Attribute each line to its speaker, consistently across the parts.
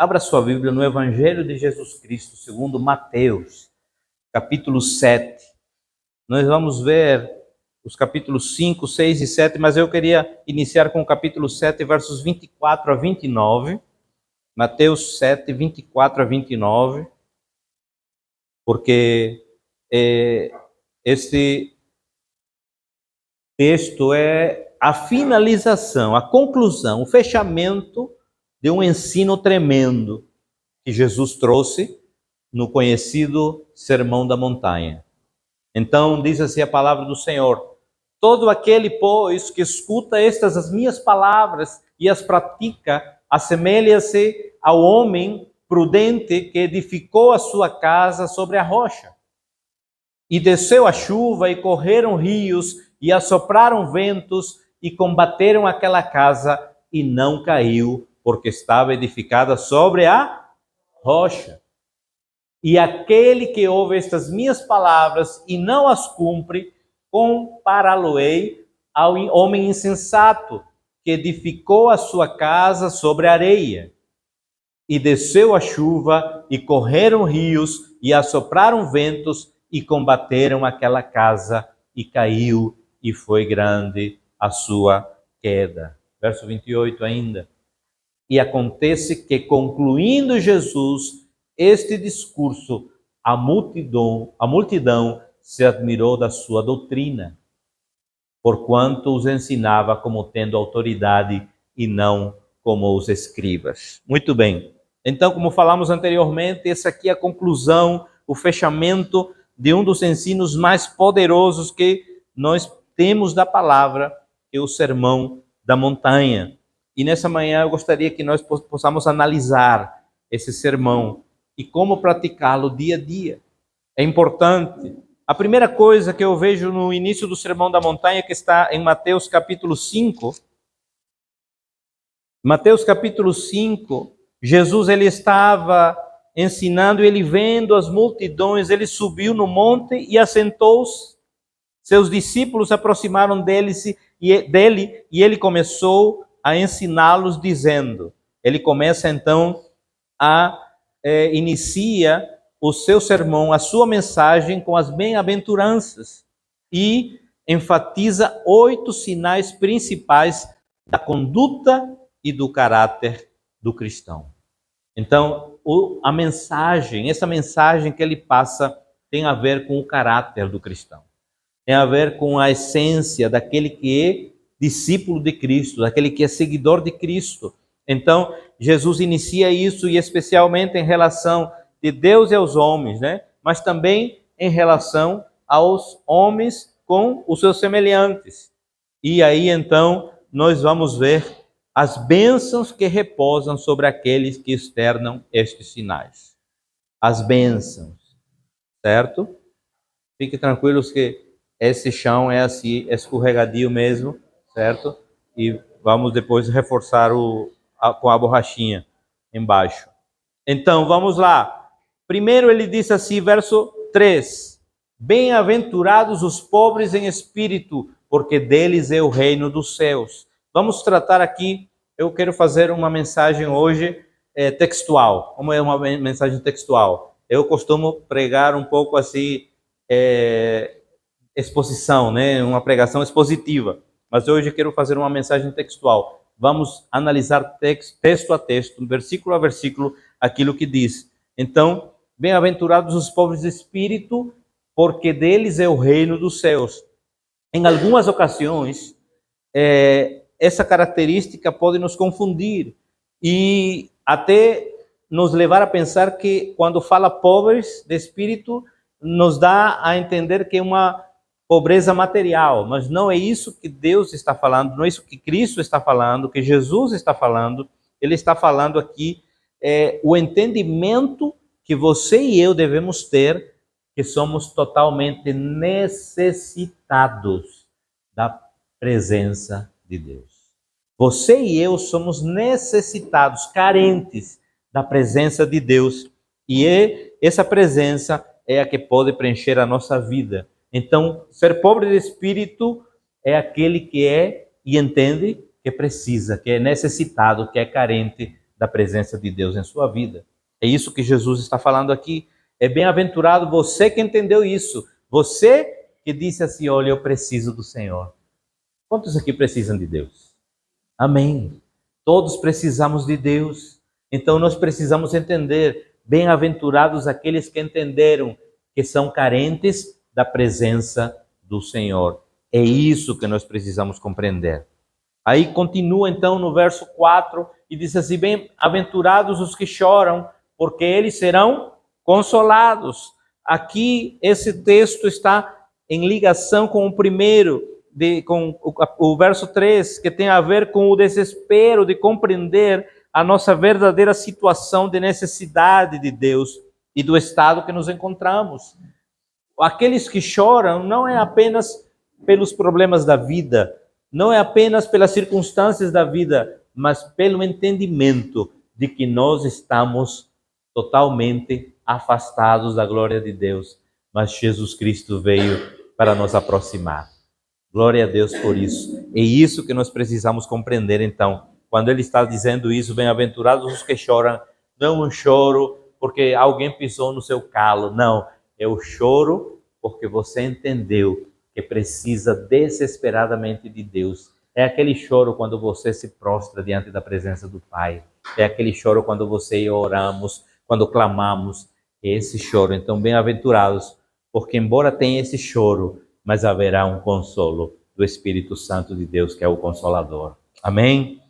Speaker 1: Abra sua Bíblia no Evangelho de Jesus Cristo, segundo Mateus, capítulo 7. Nós vamos ver os capítulos 5, 6 e 7, mas eu queria iniciar com o capítulo 7, versos 24 a 29. Mateus 7, 24 a 29, porque este texto é a finalização, a conclusão, o fechamento de um ensino tremendo que Jesus trouxe no conhecido Sermão da Montanha. Então, diz assim a palavra do Senhor: todo aquele, pois, que escuta estas as minhas palavras e as pratica, assemelha-se ao homem prudente que edificou a sua casa sobre a rocha. E desceu a chuva, e correram rios, e assopraram ventos, e combateram aquela casa, e não caiu, porque estava edificada sobre a rocha. E aquele que ouve estas minhas palavras e não as cumpre, compará-lo-ei ao homem insensato, que edificou a sua casa sobre a areia. E desceu a chuva, e correram rios, e assopraram ventos, e combateram aquela casa, e caiu, e foi grande a sua queda. Verso 28 ainda. E acontece que, concluindo Jesus este discurso, a multidão se admirou da sua doutrina, porquanto os ensinava como tendo autoridade e não como os escribas. Muito bem. Então, como falamos anteriormente, essa aqui é a conclusão, o fechamento de um dos ensinos mais poderosos que nós temos da palavra, que é o Sermão da Montanha. E nessa manhã eu gostaria que nós possamos analisar esse sermão e como praticá-lo dia a dia. É importante. A primeira coisa que eu vejo no início do Sermão da Montanha, que está em Mateus capítulo 5. Mateus capítulo 5, Jesus ele estava ensinando, ele vendo as multidões, ele subiu no monte e assentou-se. Seus discípulos se aproximaram dele e ele começou a ensiná-los dizendo, ele começa então inicia o seu sermão, a sua mensagem com as bem-aventuranças e enfatiza 8 sinais principais da conduta e do caráter do cristão. Então, essa mensagem que ele passa tem a ver com o caráter do cristão, tem a ver com a essência daquele que é discípulo de Cristo, daquele que é seguidor de Cristo. Então, Jesus inicia isso, e especialmente em relação de Deus e aos homens, né? Mas também em relação aos homens com os seus semelhantes. E aí, então, nós vamos ver as bênçãos que repousam sobre aqueles que externam estes sinais. As bênçãos, certo? Fiquem tranquilos que esse chão é assim, escorregadio mesmo, certo? E vamos depois reforçar com a borrachinha embaixo. Então, vamos lá. Primeiro ele disse assim, verso 3. Bem-aventurados os pobres em espírito, porque deles é o reino dos céus. Vamos tratar aqui, eu quero fazer uma mensagem hoje textual. Como é uma mensagem textual? Eu costumo pregar um pouco assim, exposição, né? Uma pregação expositiva. Mas hoje eu quero fazer uma mensagem textual. Vamos analisar texto a texto, versículo a versículo, aquilo que diz. Então, bem-aventurados os pobres de espírito, porque deles é o reino dos céus. Em algumas ocasiões, essa característica pode nos confundir e até nos levar a pensar que quando fala pobres de espírito, nos dá a entender que é uma pobreza material, mas não é isso que Deus está falando, não é isso que Cristo está falando, que Jesus está falando. Ele está falando aqui o entendimento que você e eu devemos ter, que somos totalmente necessitados da presença de Deus. Você e eu somos necessitados, carentes da presença de Deus, e essa presença é a que pode preencher a nossa vida. Então, ser pobre de espírito é aquele que é e entende que precisa, que é necessitado, que é carente da presença de Deus em sua vida. É isso que Jesus está falando aqui. É bem-aventurado você que entendeu isso. Você que disse assim, olha, eu preciso do Senhor. Quantos aqui precisam de Deus? Amém. Todos precisamos de Deus. Então nós precisamos entender, bem-aventurados aqueles que entenderam que são carentes da presença do Senhor. É isso que nós precisamos compreender. Aí continua então no verso 4 e diz assim, bem-aventurados os que choram, porque eles serão consolados. Aqui esse texto está em ligação com o primeiro, com o verso 3, que tem a ver com o desespero de compreender a nossa verdadeira situação de necessidade de Deus e do estado que nos encontramos. Aqueles que choram não é apenas pelos problemas da vida, não é apenas pelas circunstâncias da vida, mas pelo entendimento de que nós estamos totalmente afastados da glória de Deus, mas Jesus Cristo veio para nos aproximar. Glória a Deus por isso. É isso que nós precisamos compreender, então. Quando ele está dizendo isso, bem-aventurados os que choram, não um choro porque alguém pisou no seu calo, não. É o choro porque você entendeu que precisa desesperadamente de Deus. É aquele choro quando você se prostra diante da presença do Pai. É aquele choro quando você e eu oramos, quando clamamos. É esse choro. Então, bem-aventurados, porque embora tenha esse choro, mas haverá um consolo do Espírito Santo de Deus, que é o Consolador. Amém?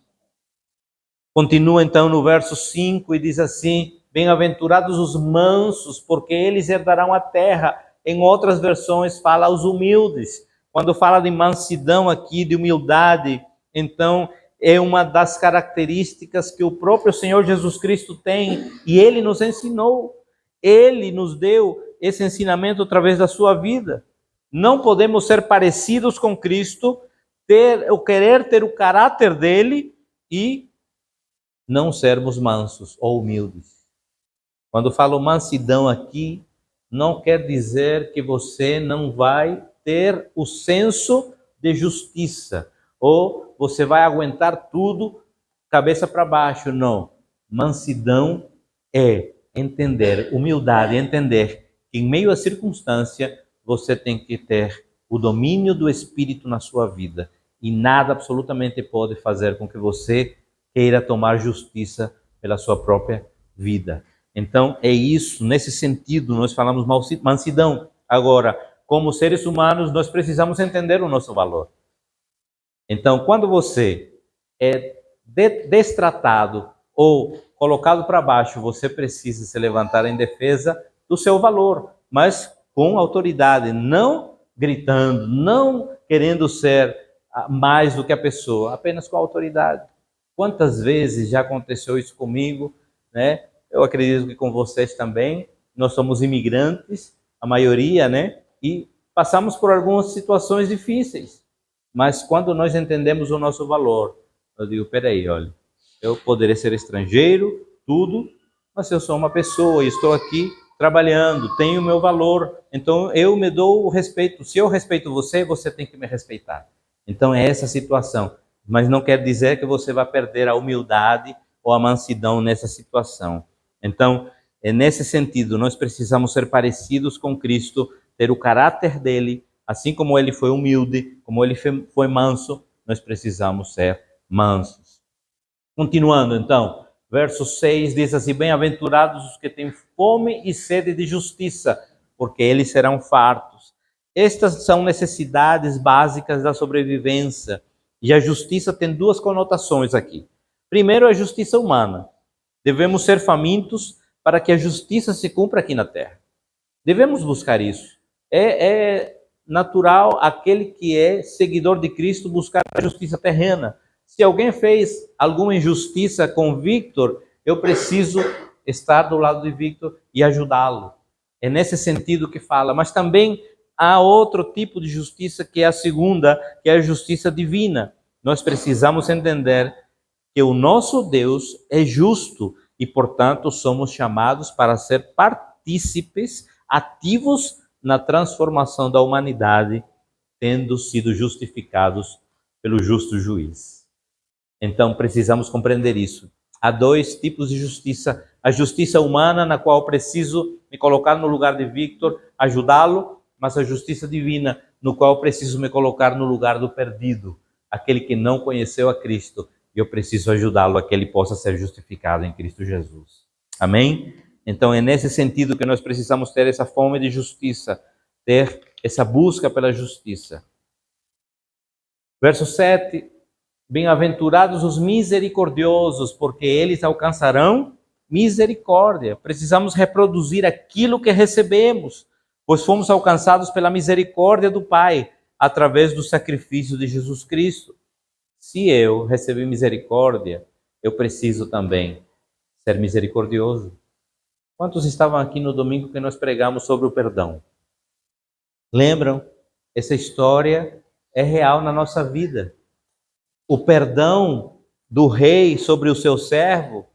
Speaker 1: Continua então no verso 5 e diz assim, bem-aventurados os mansos, porque eles herdarão a terra. Em outras versões fala os humildes. Quando fala de mansidão aqui, de humildade, então é uma das características que o próprio Senhor Jesus Cristo tem e Ele nos ensinou. Ele nos deu esse ensinamento através da sua vida. Não podemos ser parecidos com Cristo, querer ter o caráter dele e não sermos mansos ou humildes. Quando falo mansidão aqui, não quer dizer que você não vai ter o senso de justiça, ou você vai aguentar tudo cabeça para baixo. Não. Mansidão é entender, humildade é entender que em meio à circunstância você tem que ter o domínio do Espírito na sua vida e nada absolutamente pode fazer com que você queira tomar justiça pela sua própria vida. Então, é isso, nesse sentido, nós falamos mansidão. Agora, como seres humanos, nós precisamos entender o nosso valor. Então, quando você é destratado ou colocado para baixo, você precisa se levantar em defesa do seu valor, mas com autoridade, não gritando, não querendo ser mais do que a pessoa, apenas com autoridade. Quantas vezes já aconteceu isso comigo, né? Eu acredito que com vocês também. Nós somos imigrantes, a maioria, né? E passamos por algumas situações difíceis. Mas quando nós entendemos o nosso valor, eu digo, peraí, olha, eu poderia ser estrangeiro, tudo, mas eu sou uma pessoa e estou aqui trabalhando, tenho o meu valor, então eu me dou o respeito. Se eu respeito você, você tem que me respeitar. Então é essa situação. Mas não quer dizer que você vai perder a humildade ou a mansidão nessa situação. Então, nesse sentido, nós precisamos ser parecidos com Cristo, ter o caráter dele, assim como ele foi humilde, como ele foi manso, nós precisamos ser mansos. Continuando então, verso 6 diz assim, bem-aventurados os que têm fome e sede de justiça, porque eles serão fartos. Estas são necessidades básicas da sobrevivência. E a justiça tem duas conotações aqui. Primeiro, a justiça humana. Devemos ser famintos para que a justiça se cumpra aqui na terra. Devemos buscar isso. É natural aquele que é seguidor de Cristo buscar a justiça terrena. Se alguém fez alguma injustiça com Victor, eu preciso estar do lado de Victor e ajudá-lo. É nesse sentido que fala. Mas também há outro tipo de justiça que é a segunda, que é a justiça divina. Nós precisamos entender que o nosso Deus é justo e, portanto, somos chamados para ser partícipes ativos na transformação da humanidade, tendo sido justificados pelo justo juiz. Então, precisamos compreender isso. Há dois tipos de justiça. A justiça humana, na qual eu preciso me colocar no lugar de Victor, ajudá-lo, mas a justiça divina, no qual eu preciso me colocar no lugar do perdido, aquele que não conheceu a Cristo, e eu preciso ajudá-lo a que ele possa ser justificado em Cristo Jesus. Amém? Então é nesse sentido que nós precisamos ter essa fome de justiça, ter essa busca pela justiça. Verso 7, bem-aventurados os misericordiosos, porque eles alcançarão misericórdia. Precisamos reproduzir aquilo que recebemos, pois fomos alcançados pela misericórdia do Pai, através do sacrifício de Jesus Cristo. Se eu recebi misericórdia, eu preciso também ser misericordioso. Quantos estavam aqui no domingo que nós pregamos sobre o perdão? Lembram? Essa história é real na nossa vida. O perdão do rei sobre o seu servo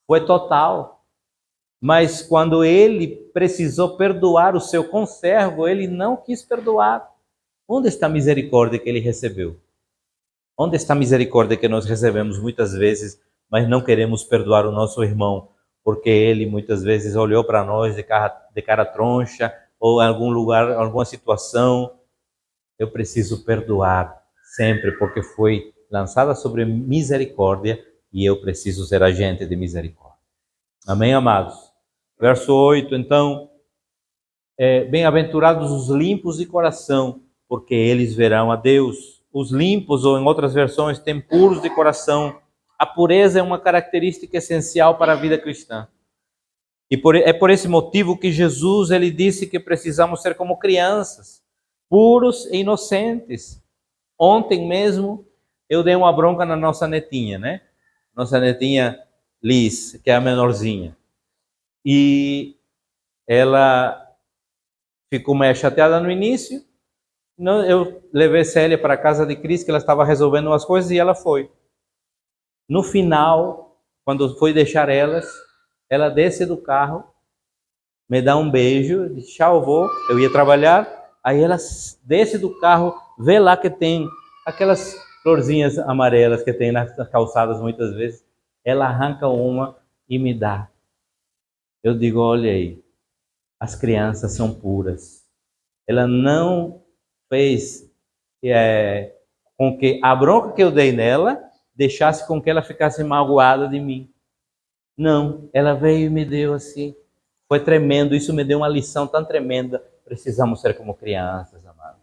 Speaker 1: foi total. Mas quando ele precisou perdoar o seu conservo, ele não quis perdoar. Onde está a misericórdia que ele recebeu? Onde está a misericórdia que nós recebemos muitas vezes, mas não queremos perdoar o nosso irmão, porque ele muitas vezes olhou para nós de cara troncha, ou em algum lugar, alguma situação. Eu preciso perdoar sempre, porque foi lançada sobre misericórdia e eu preciso ser agente de misericórdia. Amém, amados? Verso 8, então, bem-aventurados os limpos de coração, porque eles verão a Deus. Os limpos, ou em outras versões, tem puros de coração. A pureza é uma característica essencial para a vida cristã. E é por esse motivo que Jesus ele disse que precisamos ser como crianças, puros e inocentes. Ontem mesmo eu dei uma bronca na nossa netinha, né? Nossa netinha Liz, que é a menorzinha. E ela ficou meio chateada no início. Eu levei Célia para a casa de Cris, que ela estava resolvendo umas coisas, e ela foi. No final, quando foi deixar ela desce do carro, me dá um beijo, diz, tchau, vô, eu ia trabalhar. Aí ela desce do carro, vê lá que tem aquelas florzinhas amarelas que tem nas calçadas muitas vezes. Ela arranca uma e me dá. Eu digo, olha aí, as crianças são puras. Ela não fez com que a bronca que eu dei nela deixasse com que ela ficasse magoada de mim. Não, ela veio e me deu assim. Foi tremendo, isso me deu uma lição tão tremenda. Precisamos ser como crianças, amados.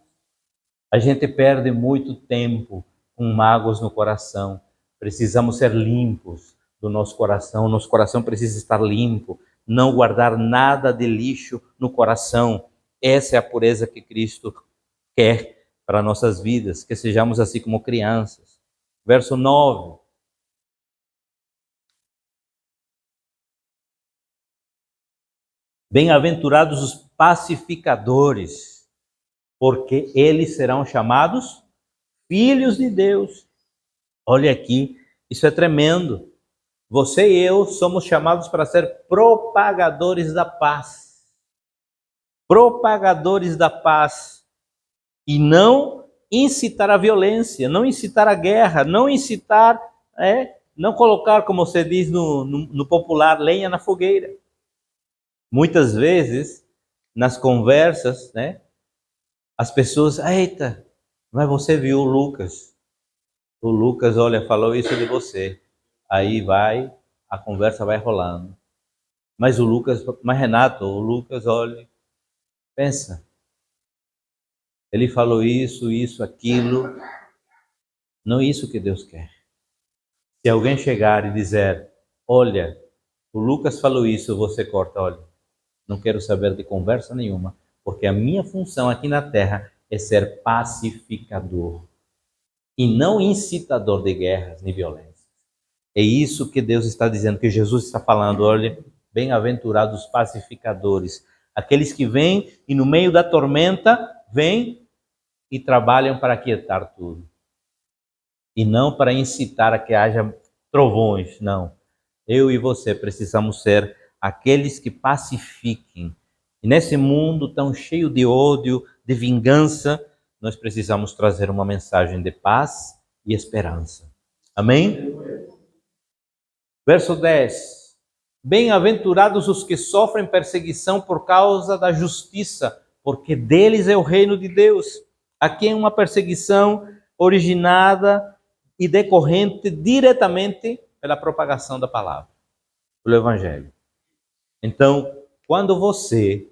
Speaker 1: A gente perde muito tempo com mágoas no coração. Precisamos ser limpos do nosso coração. Nosso coração precisa estar limpo. Não guardar nada de lixo no coração. Essa é a pureza que Cristo quer para nossas vidas, que sejamos assim como crianças. Verso 9. Bem-aventurados os pacificadores, porque eles serão chamados filhos de Deus. Olha aqui, isso é tremendo. Você e eu somos chamados para ser propagadores da paz. Propagadores da paz. E não incitar a violência, não incitar a guerra, não incitar, não colocar, como você diz no popular, lenha na fogueira. Muitas vezes, nas conversas, as pessoas, eita, mas você viu o Lucas. O Lucas, olha, falou isso de você. Aí a conversa vai rolando. Mas Renato, o Lucas, olha, pensa. Ele falou isso, aquilo. Não é isso que Deus quer. Se alguém chegar e dizer, olha, o Lucas falou isso, você corta, olha, não quero saber de conversa nenhuma, porque a minha função aqui na terra é ser pacificador e não incitador de guerras nem violências. É isso que Deus está dizendo, que Jesus está falando, olha, bem-aventurados os pacificadores, aqueles que vêm e no meio da tormenta, vêm e trabalham para aquietar tudo. E não para incitar a que haja trovões, não. Eu e você precisamos ser aqueles que pacifiquem. E nesse mundo tão cheio de ódio, de vingança, nós precisamos trazer uma mensagem de paz e esperança. Amém? Verso 10. Bem-aventurados os que sofrem perseguição por causa da justiça, porque deles é o reino de Deus. Aqui é uma perseguição originada e decorrente diretamente pela propagação da palavra, pelo Evangelho. Então, quando você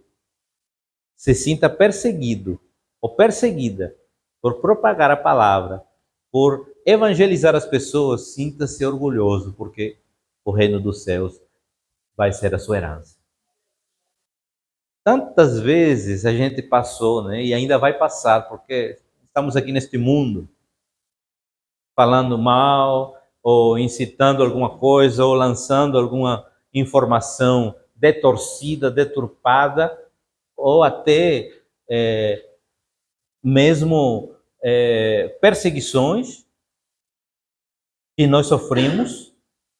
Speaker 1: se sinta perseguido ou perseguida por propagar a palavra, por evangelizar as pessoas, sinta-se orgulhoso, porque o reino dos céus vai ser a sua herança. Tantas vezes a gente passou, né, e ainda vai passar, porque estamos aqui neste mundo, falando mal, ou incitando alguma coisa, ou lançando alguma informação detorcida, deturpada, ou até mesmo perseguições que nós sofrimos.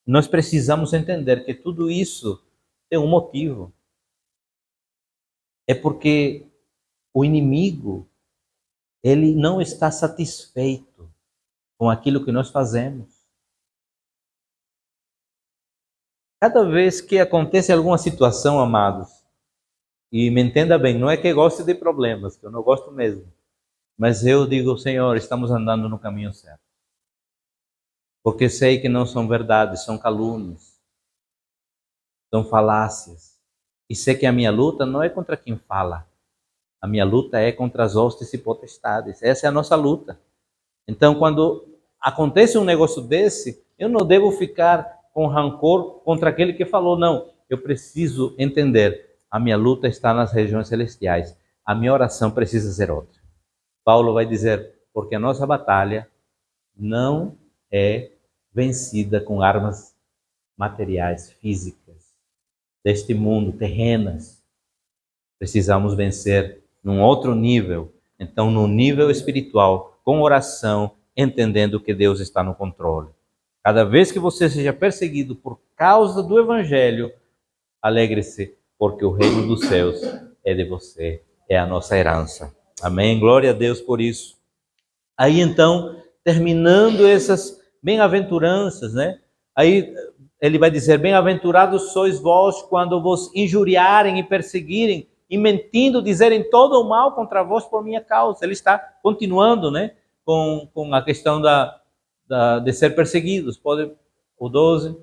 Speaker 1: Nós precisamos entender que tudo isso tem um motivo. É porque o inimigo, ele não está satisfeito com aquilo que nós fazemos. Cada vez que acontece alguma situação, amados, e me entenda bem, não é que eu goste de problemas, que eu não gosto mesmo, mas eu digo, Senhor, estamos andando no caminho certo. Porque sei que não são verdades, são calúnias, são falácias. E sei que a minha luta não é contra quem fala, a minha luta é contra as hostes e potestades. Essa é a nossa luta. Então, quando acontece um negócio desse, eu não devo ficar com rancor contra aquele que falou, não. Eu preciso entender, a minha luta está nas regiões celestiais. A minha oração precisa ser outra. Paulo vai dizer, porque a nossa batalha não é vencida com armas materiais, físicas, deste mundo, terrenas. Precisamos vencer num outro nível. Então, no nível espiritual, com oração, entendendo que Deus está no controle. Cada vez que você seja perseguido por causa do Evangelho, alegre-se, porque o reino dos céus é de você, é a nossa herança. Amém? Glória a Deus por isso. Aí então, terminando essas bem-aventuranças, né? Aí ele vai dizer, bem-aventurados sois vós quando vos injuriarem e perseguirem, e mentindo dizerem todo o mal contra vós por minha causa. Ele está continuando, né? Com a questão de ser perseguidos. O 12,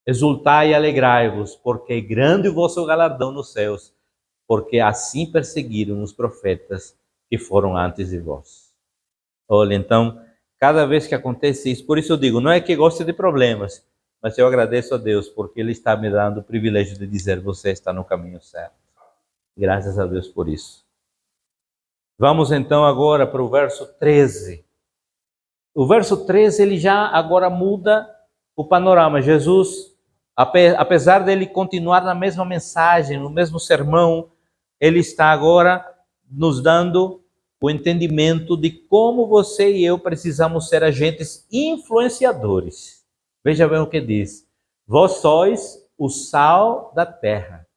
Speaker 1: exultai e alegrai-vos, porque é grande o vosso galardão nos céus, porque assim perseguiram os profetas que foram antes de vós. Olha, então, cada vez que acontece isso, por isso eu digo, não é que goste de problemas, mas eu agradeço a Deus, porque Ele está me dando o privilégio de dizer, você está no caminho certo. Graças a Deus por isso. Vamos então agora para o verso 13. O verso 13, ele já agora muda o panorama. Jesus, apesar dele continuar na mesma mensagem, no mesmo sermão, ele está agora nos dando o entendimento de como você e eu precisamos ser agentes influenciadores. Veja bem o que diz. Vós sois o sal da terra.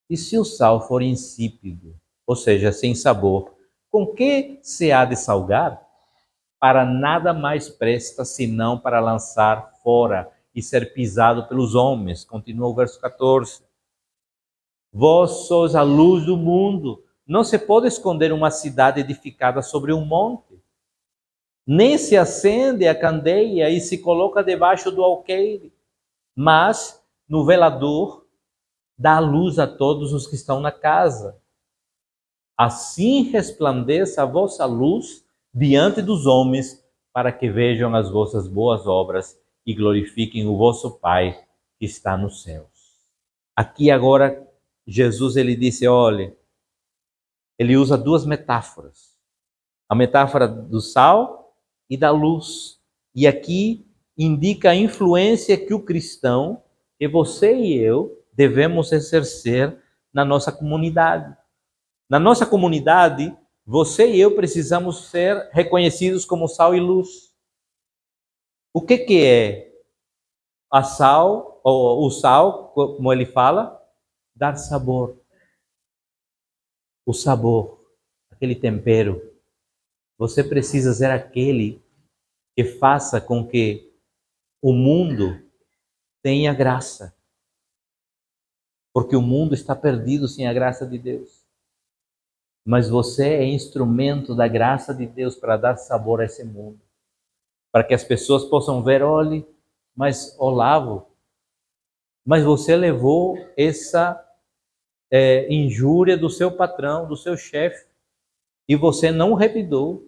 Speaker 1: E se o sal for insípido, ou seja, sem sabor, com que se há de salgar? Para nada mais presta senão para lançar fora e ser pisado pelos homens. Continua o verso 14. Vós sois a luz do mundo. Não se pode esconder uma cidade edificada sobre um monte. Nem se acende a candeia e se coloca debaixo do alqueire, mas no velador dá luz a todos os que estão na casa. Assim resplandeça a vossa luz diante dos homens, para que vejam as vossas boas obras e glorifiquem o vosso Pai que está nos céus. Aqui agora Jesus ele disse, olha, ele usa duas metáforas. A metáfora do sal e da luz. E aqui indica a influência que o cristão, que você e eu, devemos exercer na nossa comunidade. Na nossa comunidade, você e eu precisamos ser reconhecidos como sal e luz. O que é a sal, ou o sal, como ele fala? Dar sabor. O sabor, aquele tempero. Você precisa ser aquele que faça com que o mundo tenha graça. Porque o mundo está perdido sem a graça de Deus. Mas você é instrumento da graça de Deus para dar sabor a esse mundo. Para que as pessoas possam ver, olhe, mas Olavo, mas você levou essa injúria do seu patrão, do seu chefe, e você não revidou.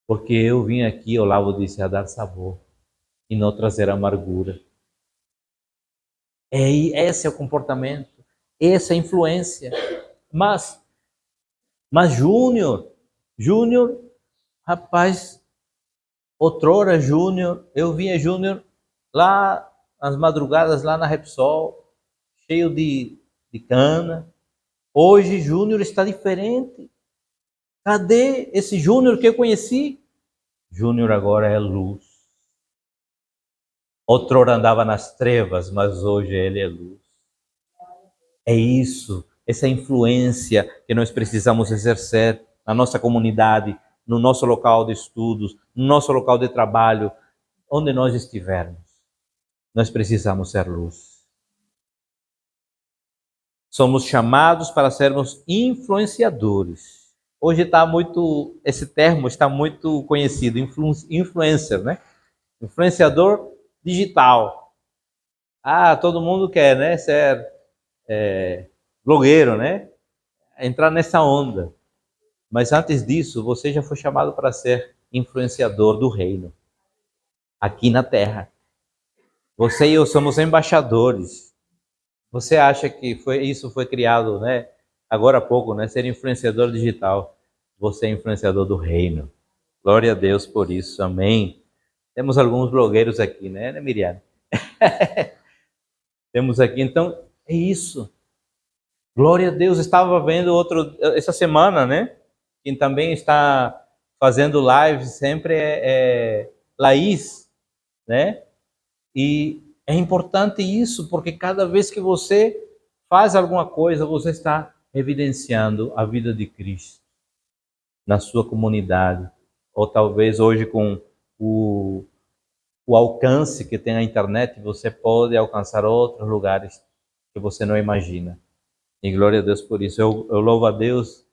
Speaker 1: Porque eu vim aqui, Olavo disse, a dar sabor e não trazer amargura. Esse é o comportamento, essa é a influência. Mas Júnior, rapaz, outrora Júnior, eu via Júnior lá nas madrugadas, lá na Repsol, cheio de cana. Hoje Júnior está diferente. Cadê esse Júnior que eu conheci? Júnior agora é luz. Outrora andava nas trevas, mas hoje ele é luz. É isso, essa influência que nós precisamos exercer na nossa comunidade, no nosso local de estudos, no nosso local de trabalho, onde nós estivermos. Nós precisamos ser luz. Somos chamados para sermos influenciadores. Hoje está muito, esse termo está muito conhecido, influencer, né? Influenciador digital. Todo mundo quer, né? Ser blogueiro, né? Entrar nessa onda. Mas antes disso, você já foi chamado para ser influenciador do reino, aqui na terra. Você e eu somos embaixadores. Você acha que isso foi criado, né? Agora há pouco, né? Ser influenciador digital. Você é influenciador do reino. Glória a Deus por isso. Amém. Temos alguns blogueiros aqui, né, Miriam? Temos aqui, então, é isso. Glória a Deus. Estava vendo essa semana, né? Quem também está fazendo live sempre é Laís, né? E é importante isso, porque cada vez que você faz alguma coisa, você está evidenciando a vida de Cristo na sua comunidade. Ou talvez hoje com o alcance que tem a internet, você pode alcançar outros lugares que você não imagina. E glória a Deus por isso. Eu louvo a Deus,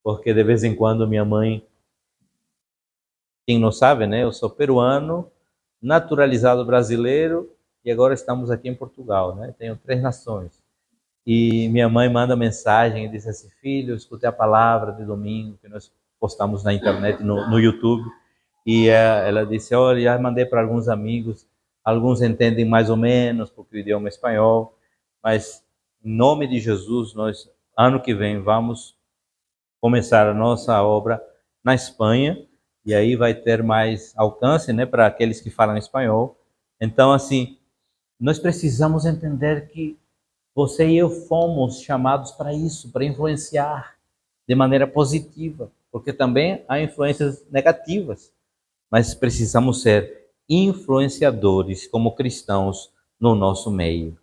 Speaker 1: porque de vez em quando minha mãe, quem não sabe, né? Eu sou peruano, naturalizado brasileiro, e agora estamos aqui em Portugal, né? Tenho 3 nações. E minha mãe manda mensagem e diz assim: filho, escutei a palavra de domingo que nós postamos na internet, no YouTube. E ela disse: olha, já mandei para alguns amigos, alguns entendem mais ou menos, porque o idioma é espanhol, mas em nome de Jesus, nós, ano que vem, vamos começar a nossa obra na Espanha, e aí vai ter mais alcance, né, para aqueles que falam espanhol. Então, assim, nós precisamos entender que você e eu fomos chamados para isso, para influenciar de maneira positiva, porque também há influências negativas, mas precisamos ser influenciadores como cristãos no nosso meio.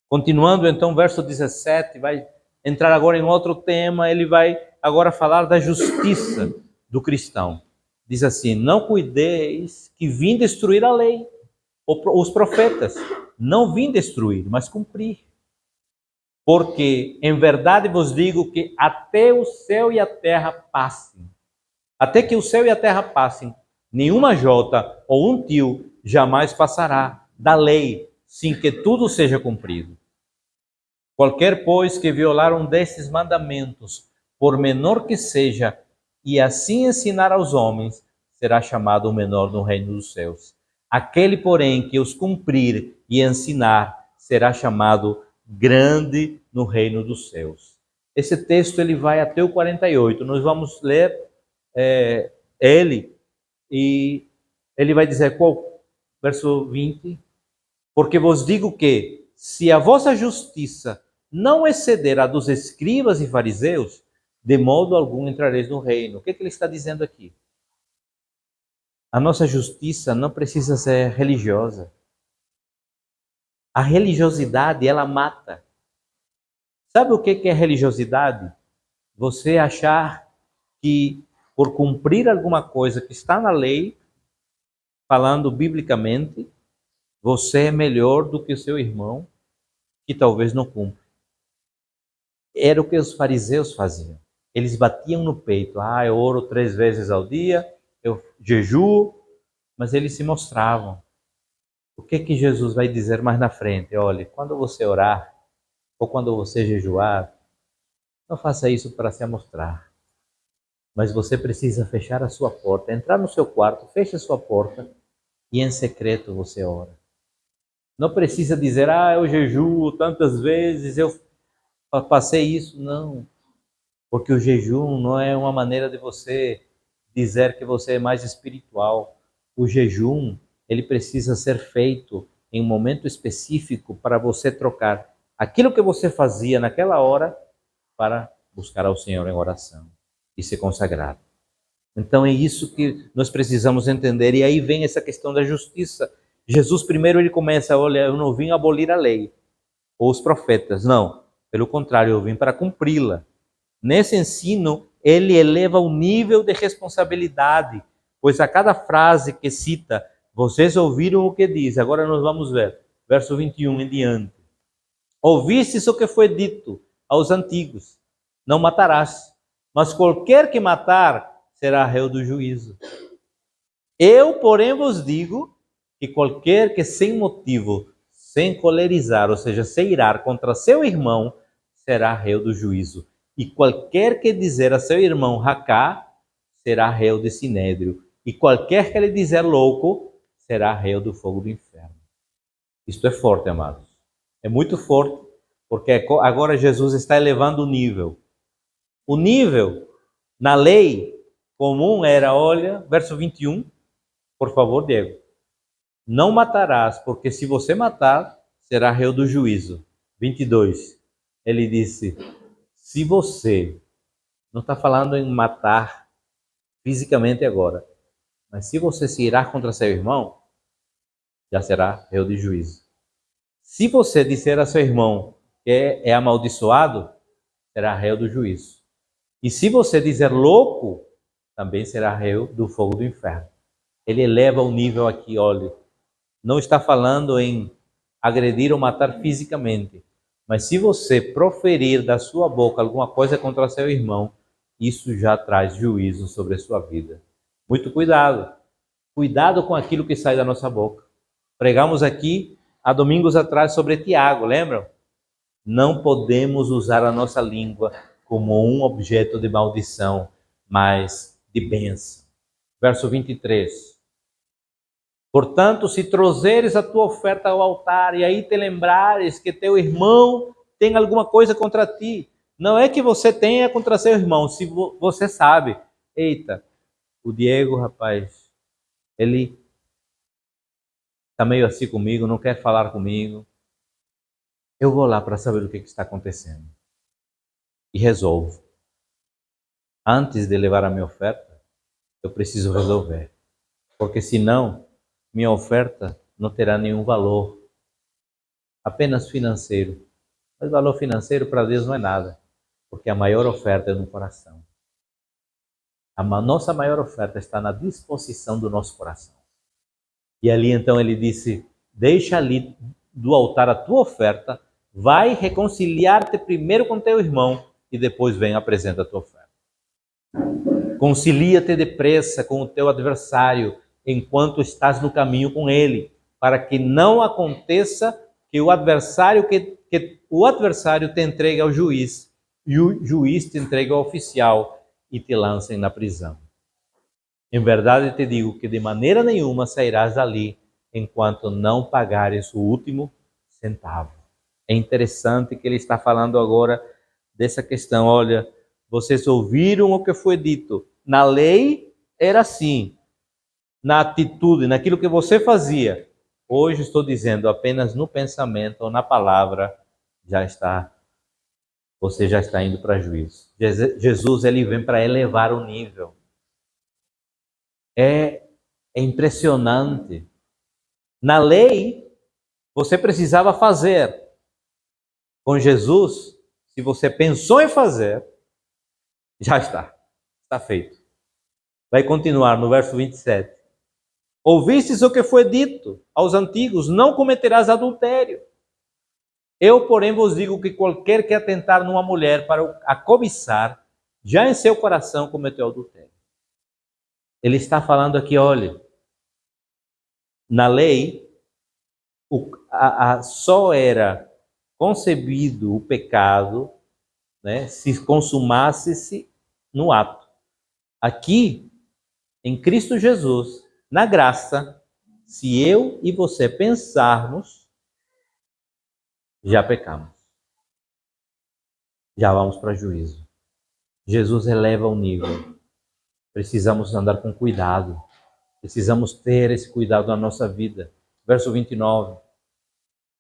Speaker 1: Continuando então, verso 17, vai entrar agora em outro tema, ele vai agora falar da justiça do cristão. Diz assim: não cuideis que vim destruir a lei, os profetas. Não vim destruir, mas cumprir. Porque em verdade vos digo que até o céu e a terra passem, até que o céu e a terra passem, nenhuma jota ou um tio jamais passará da lei, sem que tudo seja cumprido. Qualquer, pois, que violar um desses mandamentos, por menor que seja, e assim ensinar aos homens, será chamado o menor no reino dos céus. Aquele, porém, que os cumprir e ensinar, será chamado grande no reino dos céus. Esse texto ele vai até o 48. Nós vamos ler ele, e ele vai dizer qual? Verso 20. Porque vos digo que, se a vossa justiça não exceder a dos escribas e fariseus, de modo algum entrareis no reino. O que ele está dizendo aqui? A nossa justiça não precisa ser religiosa. A religiosidade, ela mata. Sabe o que é religiosidade? Você achar que, por cumprir alguma coisa que está na lei, falando biblicamente, você é melhor do que o seu irmão, que talvez não cumpra. Era o que os fariseus faziam. Eles batiam no peito. Eu oro 3 vezes ao dia, eu jejuo, mas eles se mostravam. O que Jesus vai dizer mais na frente? Olha, quando você orar, ou quando você jejuar, não faça isso para se mostrar. Mas você precisa fechar a sua porta, entrar no seu quarto, feche a sua porta e em secreto você ora. Não precisa dizer, eu jejuo tantas vezes, eu passei isso. Não, porque o jejum não é uma maneira de você dizer que você é mais espiritual. O jejum, ele precisa ser feito em um momento específico para você trocar aquilo que você fazia naquela hora para buscar ao Senhor em oração e se consagrar. Então é isso que nós precisamos entender. E aí vem essa questão da justiça. Jesus primeiro ele começa, olha, eu não vim abolir a lei ou os profetas, não. Pelo contrário, eu vim para cumpri-la. Nesse ensino, ele eleva o nível de responsabilidade, pois a cada frase que cita, vocês ouviram o que diz. Agora nós vamos ver, verso 21 em diante. Ouvistes o que foi dito aos antigos, não matarás, mas qualquer que matar será réu do juízo. Eu, porém, vos digo que qualquer que sem motivo, sem colerizar, ou seja, sem irar contra seu irmão, será réu do juízo. E qualquer que dizer a seu irmão racá, será réu de sinédrio. E qualquer que lhe dizer louco, será réu do fogo do inferno. Isto é forte, amados. É muito forte, porque agora Jesus está elevando o nível. O nível na lei comum era, olha, verso 21, por favor, Diego. Não matarás, porque se você matar, será réu do juízo. 22, ele disse, se você, não está falando em matar fisicamente agora, mas se você se irar contra seu irmão, já será réu de juízo. Se você disser a seu irmão que é amaldiçoado, será réu do juízo. E se você dizer louco, também será réu do fogo do inferno. Ele eleva o nível aqui, olha. Não está falando em agredir ou matar fisicamente, mas se você proferir da sua boca alguma coisa contra seu irmão, isso já traz juízo sobre a sua vida. Muito cuidado. Cuidado com aquilo que sai da nossa boca. Pregamos aqui há domingos atrás sobre Tiago, lembram? Não podemos usar a nossa língua como um objeto de maldição, mas de bênção. Verso 23. Portanto, se trouxeres a tua oferta ao altar e aí te lembrares que teu irmão tem alguma coisa contra ti, não é que você tenha contra seu irmão, se você sabe, eita, o Diego, rapaz, ele está meio assim comigo, não quer falar comigo, eu vou lá para saber o que está acontecendo. E resolvo. Antes de levar a minha oferta, eu preciso resolver. Porque senão, minha oferta não terá nenhum valor, apenas financeiro. Mas valor financeiro para Deus não é nada, porque a maior oferta é no coração. A nossa maior oferta está na disposição do nosso coração. E ali então ele disse, deixa ali do altar a tua oferta, vai reconciliar-te primeiro com teu irmão e depois vem e apresenta a tua oferta. Concilia-te depressa com o teu adversário enquanto estás no caminho com ele, para que não aconteça que o adversário te entregue ao juiz e o juiz te entregue ao oficial e te lancem na prisão. Em verdade te digo que de maneira nenhuma sairás dali enquanto não pagares o último centavo. É interessante que ele está falando agora dessa questão. Olha, vocês ouviram o que foi dito. Na lei era assim, na atitude, naquilo que você fazia. Hoje estou dizendo apenas no pensamento ou na palavra você já está indo para juízo. Jesus ele vem para elevar o nível. É impressionante. Na lei, você precisava fazer. Com Jesus, se você pensou em fazer, já está feito. Vai continuar no verso 27. Ouvistes o que foi dito aos antigos, não cometerás adultério. Eu, porém, vos digo que qualquer que atentar numa mulher para a cobiçar, já em seu coração cometeu adultério. Ele está falando aqui, olha, na lei, só era concebido o pecado, né, se consumasse-se no ato. Aqui, em Cristo Jesus, na graça, se eu e você pensarmos, já pecamos. Já vamos para juízo. Jesus eleva o nível. Precisamos andar com cuidado. Precisamos ter esse cuidado na nossa vida. Verso 29.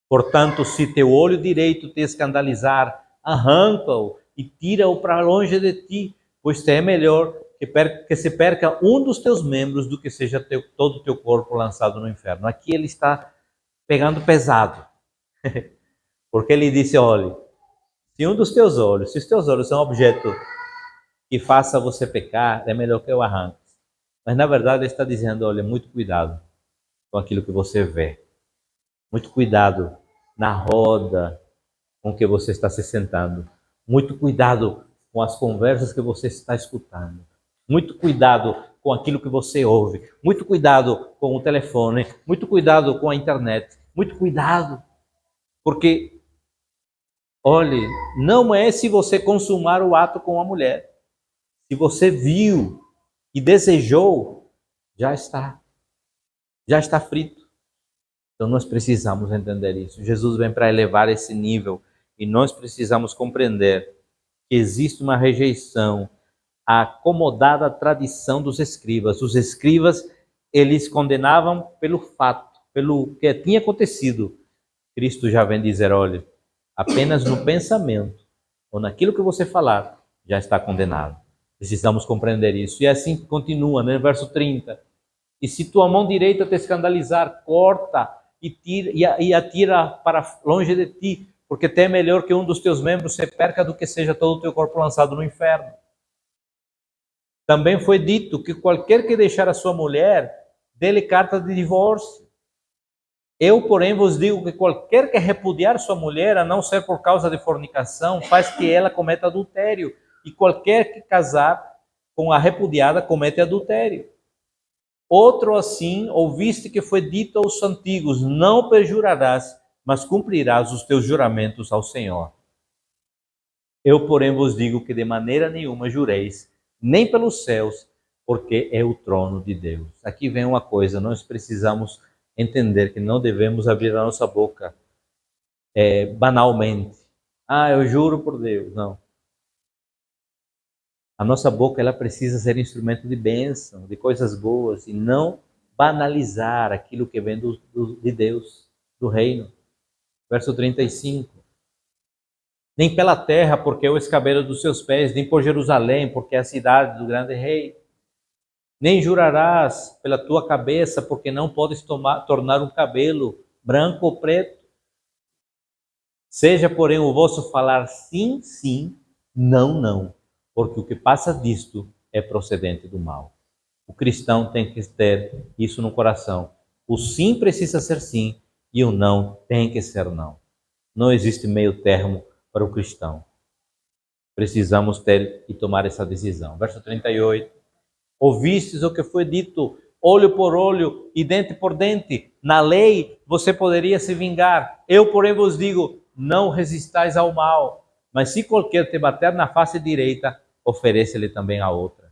Speaker 1: Portanto, se teu olho direito te escandalizar, arranca-o e tira-o para longe de ti, pois te é melhor que se perca um dos teus membros do que seja todo o teu corpo lançado no inferno. Aqui ele está pegando pesado. Porque ele disse, olha, se um dos teus olhos, se os teus olhos são objeto que faça você pecar, é melhor que eu arranque. Mas na verdade ele está dizendo, olha, muito cuidado com aquilo que você vê. Muito cuidado na roda com que você está se sentando. Muito cuidado com as conversas que você está escutando. Muito cuidado com aquilo que você ouve. Muito cuidado com o telefone. Muito cuidado com a internet. Muito cuidado. Porque, olhe, não é se você consumar o ato com a mulher. Se você viu e desejou, já está frito. Então nós precisamos entender isso. Jesus vem para elevar esse nível e nós precisamos compreender que existe uma rejeição à acomodada tradição dos escribas. Os escribas, eles condenavam pelo fato, pelo que tinha acontecido. Cristo já vem dizer, olha, apenas no pensamento ou naquilo que você falar, já está condenado. Precisamos compreender isso. E assim continua, né? Verso 30. E se tua mão direita te escandalizar, corta e atira para longe de ti, porque te é melhor que um dos teus membros se perca do que seja todo o teu corpo lançado no inferno. Também foi dito que qualquer que deixar a sua mulher, dê-lhe carta de divórcio. Eu, porém, vos digo que qualquer que repudiar sua mulher, a não ser por causa de fornicação, faz que ela cometa adultério. E qualquer que casar com a repudiada comete adultério. Outro assim, ouviste que foi dito aos antigos, não perjurarás, mas cumprirás os teus juramentos ao Senhor. Eu, porém, vos digo que de maneira nenhuma jureis, nem pelos céus, porque é o trono de Deus. Aqui vem uma coisa, nós precisamos entender que não devemos abrir a nossa boca banalmente. Eu juro por Deus. Não. A nossa boca ela precisa ser instrumento de bênção, de coisas boas, e não banalizar aquilo que vem de Deus, do reino. Verso 35. Nem pela terra, porque é o escabelo dos seus pés, nem por Jerusalém, porque é a cidade do grande rei. Nem jurarás pela tua cabeça, porque não podes tornar um cabelo branco ou preto. Seja, porém, o vosso falar sim, sim, não, não, porque o que passa disto é procedente do mal. O cristão tem que ter isso no coração. O sim precisa ser sim e o não tem que ser não. Não existe meio termo para o cristão. Precisamos ter e tomar essa decisão. Verso 38. Ouvistes o que foi dito, olho por olho e dente por dente. Na lei você poderia se vingar. Eu, porém, vos digo, não resistais ao mal. Mas se qualquer te bater na face direita, ofereça-lhe também a outra.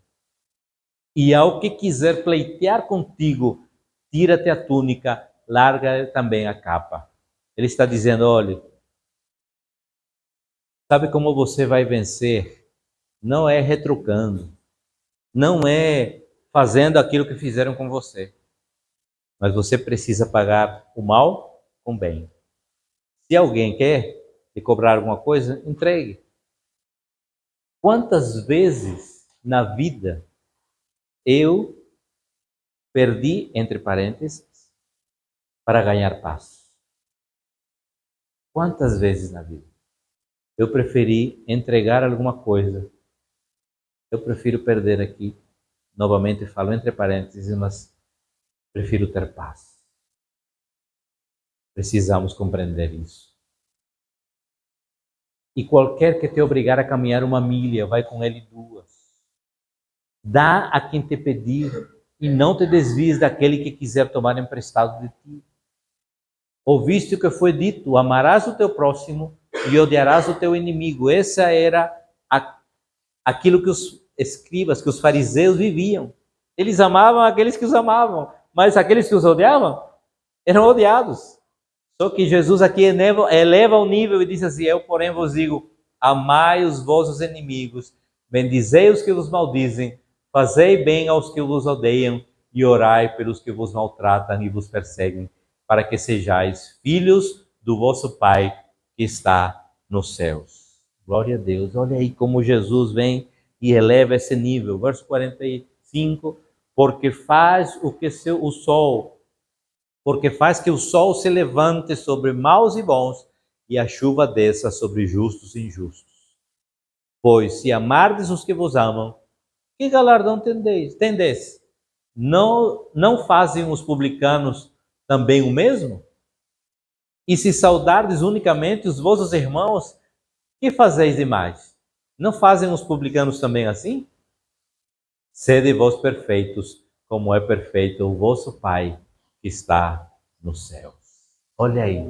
Speaker 1: E ao que quiser pleitear contigo, tira-te a túnica, larga também a capa. Ele está dizendo, olha, sabe como você vai vencer? Não é retrucando, não é fazendo aquilo que fizeram com você. Mas você precisa pagar o mal com bem. Se alguém quer te cobrar alguma coisa, entregue. Quantas vezes na vida eu perdi, entre parênteses, para ganhar paz? Quantas vezes na vida? Eu preferi entregar alguma coisa. Eu prefiro perder aqui. Novamente falo entre parênteses, mas Prefiro ter paz. Precisamos compreender isso. E qualquer que te obrigar a caminhar 1 milha, vai com ele 2. Dá a quem te pedir e não te desvies daquele que quiser tomar emprestado de ti. Ouviste o que foi dito: amarás o teu próximo e odiarás o teu inimigo. Essa era aquilo que os escribas, que os fariseus viviam. Eles amavam aqueles que os amavam, mas aqueles que os odiavam eram odiados. Só que Jesus aqui eleva o nível e diz assim: eu, porém, vos digo, amai os vossos inimigos, bendizei os que vos maldizem, fazei bem aos que vos odeiam e orai pelos que vos maltratam e vos perseguem, para que sejais filhos do vosso Pai que está nos céus. Glória a Deus. Olha aí como Jesus vem e eleva esse nível. Verso 45, porque faz que o sol se levante sobre maus e bons e a chuva desça sobre justos e injustos. Pois se amardes os que vos amam, que galardão tendeis? Não fazem os publicanos também o mesmo? E se saudardes unicamente os vossos irmãos, que fazeis demais? Não fazem os publicanos também assim? Sede vós perfeitos, como é perfeito o vosso Pai que está nos céus. Olha aí,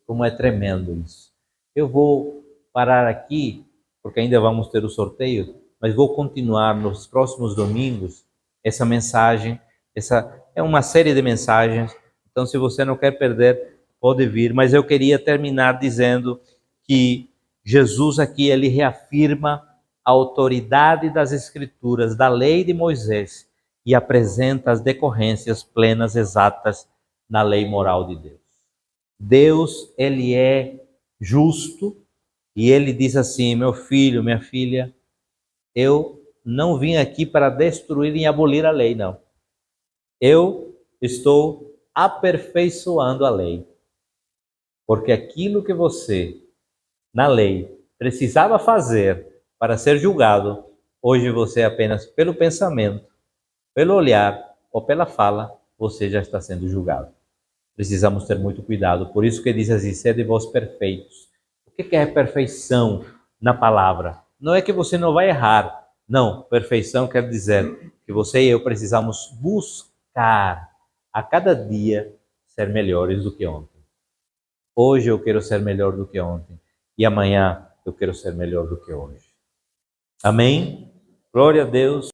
Speaker 1: como é tremendo isso. Eu vou parar aqui, porque ainda vamos ter o sorteio, mas vou continuar nos próximos domingos essa mensagem. Essa é uma série de mensagens, então se você não quer perder, pode vir. Mas eu queria terminar dizendo que Jesus aqui, ele reafirma a autoridade das Escrituras, da lei de Moisés, e apresenta as decorrências plenas, exatas, na lei moral de Deus. Deus, ele é justo, e ele diz assim: meu filho, minha filha, eu não vim aqui para destruir e abolir a lei, não. Eu estou aperfeiçoando a lei. Porque aquilo que você, na lei, precisava fazer para ser julgado, hoje você apenas pelo pensamento, pelo olhar ou pela fala, você já está sendo julgado. Precisamos ter muito cuidado. Por isso que diz assim: sede vós perfeitos. O que é perfeição na palavra? Não é que você não vai errar. Não, perfeição quer dizer que você e eu precisamos buscar a cada dia ser melhores do que ontem. Hoje eu quero ser melhor do que ontem. E amanhã eu quero ser melhor do que hoje. Amém? Glória a Deus.